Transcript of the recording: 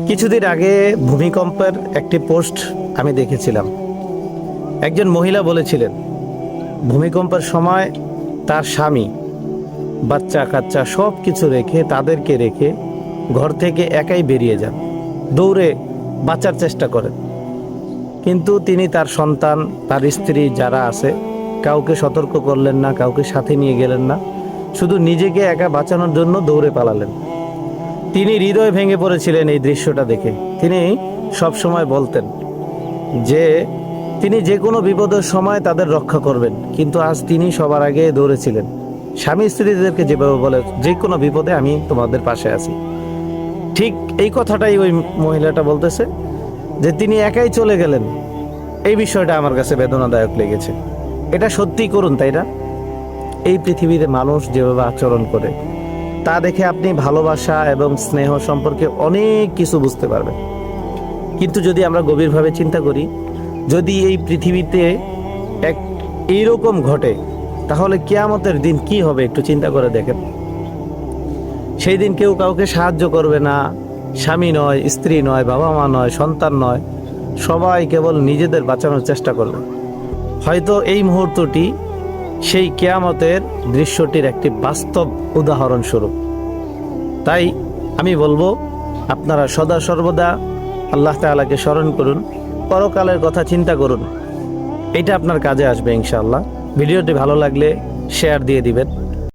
কিছুদিন আগে ভূমিকম্পের একটি পোস্ট আমি দেখেছিলাম। একজন মহিলা বলেছিলেন ভূমিকম্পের সময় তার স্বামী বাচ্চা কাচ্চা সব কিছু রেখে তাদেরকে রেখে ঘর থেকে একাই বেরিয়ে যান, দৌড়ে বাঁচার চেষ্টা করেন। কিন্তু তিনি তার সন্তান, তার স্ত্রী যারা আছে কাউকে সতর্ক করলেন না, কাউকে সাথে নিয়ে গেলেন না, শুধু নিজেকে একা বাঁচানোর জন্য দৌড়ে পালালেন। তিনি হৃদয় ভেঙে পড়েছিলেন এই দৃশ্যটা দেখে। তিনি সব সময় বলতেন যে তিনি যে কোনো বিপদের সময় তাদের রক্ষা করবেন, কিন্তু আজ তিনি সবার আগে দৌড়েছিলেন। স্বামী স্ত্রীদেরকে যেভাবে বলে যে কোনো বিপদে আমি তোমাদের পাশে আছি, ঠিক এই কথাটাই ওই মহিলাটা বলতেছে যে তিনি একাই চলে গেলেন। এই বিষয়টা আমার কাছে বেদনাদায়ক লেগেছে। এটা সত্যি করুন, তাই না? এই পৃথিবীতে মানুষ যেভাবে আচরণ করে তা দেখে আপনি ভালোবাসা এবং স্নেহ সম্পর্কে অনেক কিছু বুঝতে পারবেন। কিন্তু যদি আমরা গভীরভাবে চিন্তা করি, যদি এই পৃথিবীতে এক এইরকম ঘটে, তাহলে কিয়ামতের দিন কি হবে একটু চিন্তা করে দেখেন। সেই দিন কেউ কাউকে সাহায্য করবে না, স্বামী নয়, স্ত্রী নয়, বাবা মা নয়, সন্তান নয়, সবাই কেবল নিজেদের বাঁচানোর চেষ্টা করবে। হয়তো এই মুহূর্তটি সেই কিয়ামতের দৃশ্যটির একটি বাস্তব উদাহরণ স্বরূপ। তাই আমি বলবো, আপনারা সদা সর্বদা আল্লাহ তাআলাকে স্মরণ করুন, পরকালের কথা চিন্তা করুন। এটা আপনার কাজে আসবে ইনশাআল্লাহ। ভিডিওটি ভালো লাগলে শেয়ার দিয়ে দিবেন।